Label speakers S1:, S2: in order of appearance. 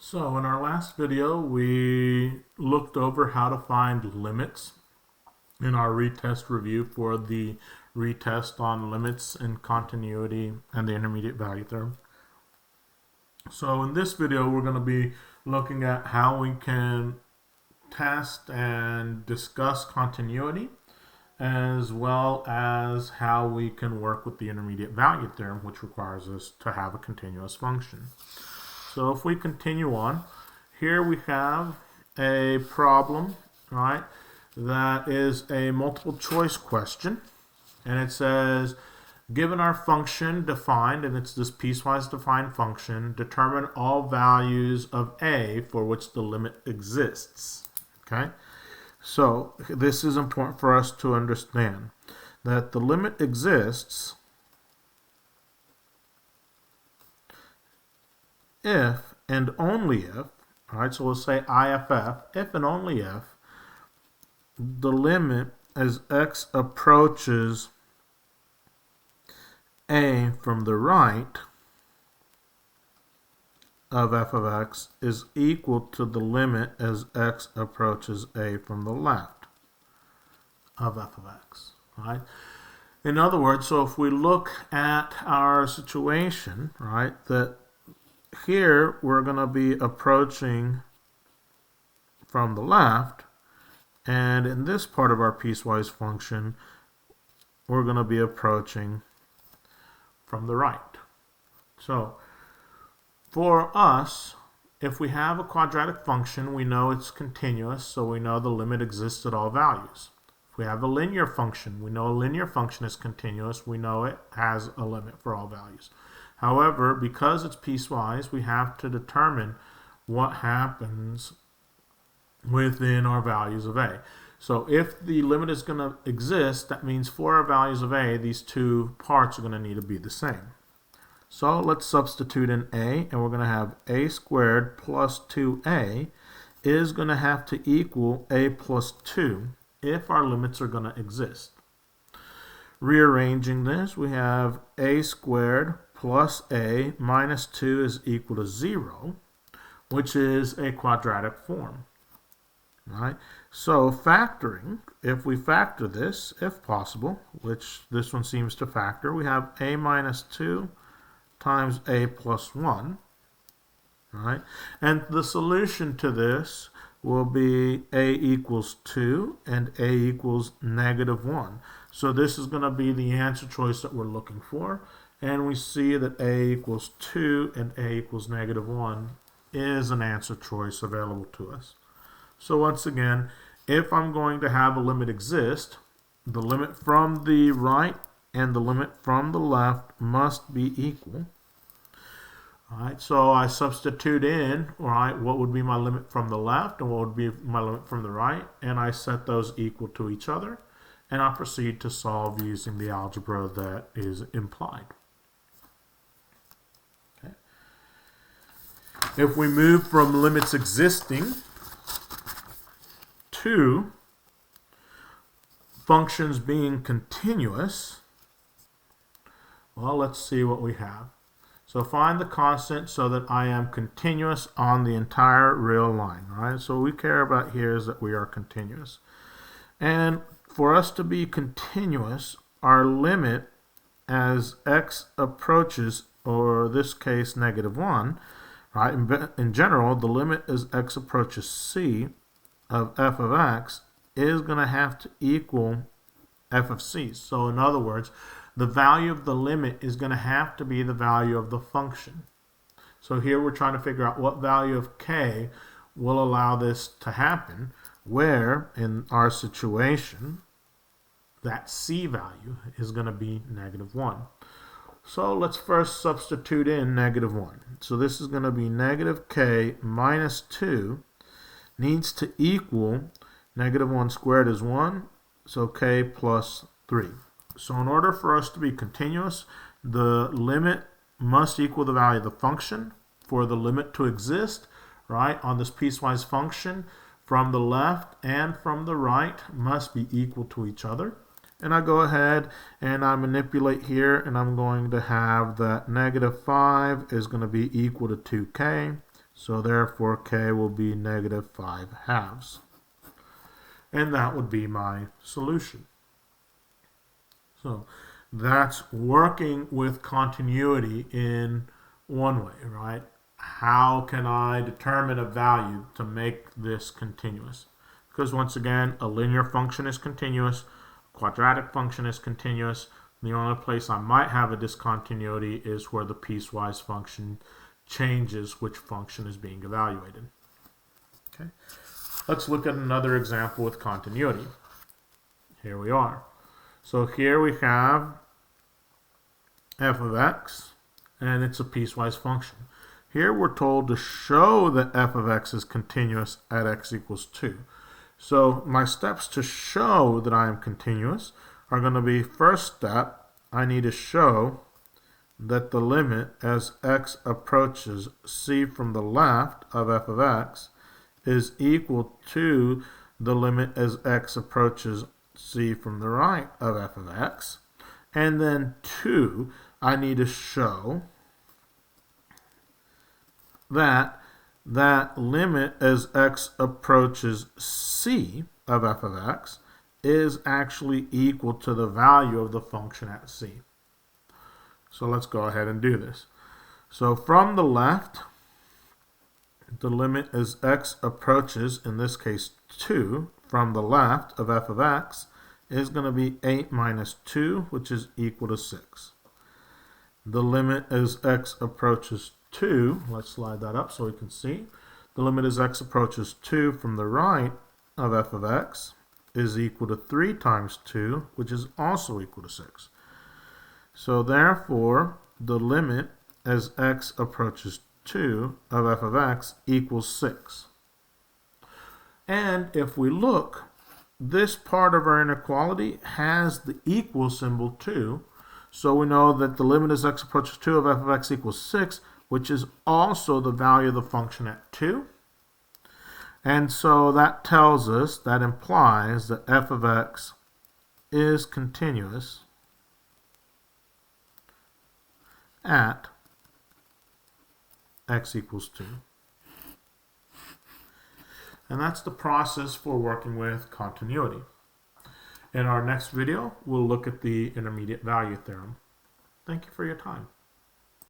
S1: So in our last video, we looked over how to find limits in our retest review for the retest on limits in continuity and the intermediate value theorem. So in this video, we're going to be looking at how we can test and discuss continuity, as well as how we can work with the intermediate value theorem, which requires us to have a continuous function. So if we continue on, here we have a problem, right, that is a multiple choice question, and it says, given our function defined, and it's this piecewise defined function, determine all values of a for which the limit exists. Okay, so this is important for us to understand that the limit exists if and only if, all right, so we'll say IFF, if and only if the limit as x approaches a from the right of f of x is equal to the limit as x approaches a from the left of f of x, right? In other words, so if we look at our situation, right, that here we're going to be approaching from the left, and in this part of our piecewise function, we're going to be approaching from the right. So for us, if we have a quadratic function, we know it's continuous, so we know the limit exists at all values. If we have a linear function, we know a linear function is continuous, we know it has a limit for all values. However, because it's piecewise, we have to determine what happens within our values of a. So if the limit is going to exist, that means for our values of a, these two parts are going to need to be the same. So let's substitute in a, and we're going to have a squared plus 2a is going to have to equal a plus 2 if our limits are going to exist. Rearranging this, we have a squared plus a minus 2 is equal to 0, which is a quadratic form. Right? So factoring, if we factor this, if possible, which this one seems to factor, we have a minus 2 times a plus 1. Right? And the solution to this will be a equals 2 and a equals negative 1. So this is going to be the answer choice that we're looking for. And we see that a equals 2 and a equals negative 1 is an answer choice available to us. So once again, if I'm going to have a limit exist, the limit from the right and the limit from the left must be equal. All right, so I substitute in, all right, what would be my limit from the left and what would be my limit from the right, and I set those equal to each other, and I proceed to solve using the algebra that is implied. Okay. If we move from limits existing to functions being continuous, well, let's see what we have. So find the constant so that I am continuous on the entire real line. All right? So what we care about here is that we are continuous. And for us to be continuous, our limit as x approaches, or this case negative 1, right? In general, the limit as x approaches c of f of x is going to have to equal f of c. So in other words, the value of the limit is going to have to be the value of the function. So here we're trying to figure out what value of k will allow this to happen, where in our situation that c value is going to be negative 1. So let's first substitute in negative 1. So this is going to be negative k minus 2 needs to equal negative 1 squared is 1, so k plus 3. So in order for us to be continuous, the limit must equal the value of the function. For the limit to exist, right, on this piecewise function, from the left and from the right must be equal to each other. And I go ahead and I manipulate here, and I'm going to have that negative 5 is going to be equal to 2k. So therefore k will be negative 5/2. And that would be my solution. So that's working with continuity in one way, right? How can I determine a value to make this continuous? Because once again, a linear function is continuous, a quadratic function is continuous. The only place I might have a discontinuity is where the piecewise function changes which function is being evaluated. Okay. Let's look at another example with continuity. Here we are. So here we have f of x, and it's a piecewise function. Here we're told to show that f of x is continuous at x equals 2. So my steps to show that I am continuous are going to be, first step, I need to show that the limit as x approaches c from the left of f of x is equal to the limit as x approaches c from the right of f of x. And then 2, I need to show that that limit as x approaches c of f of x is actually equal to the value of the function at c. So let's go ahead and do this. So from the left, the limit as x approaches, in this case 2, from the left of f of x is going to be 8 minus 2, which is equal to 6. The limit as x approaches 2, let's slide that up so we can see. The limit as x approaches 2 from the right of f of x is equal to 3 times 2, which is also equal to 6. So therefore, the limit as x approaches 2 of f of x equals 6. And if we look, this part of our inequality has the equal symbol too. So we know that the limit as x approaches 2 of f of x equals 6, which is also the value of the function at 2. And so that tells us, that implies that f of x is continuous at x equals 2. And that's the process for working with continuity. In our next video, we'll look at the intermediate value theorem. Thank you for your time.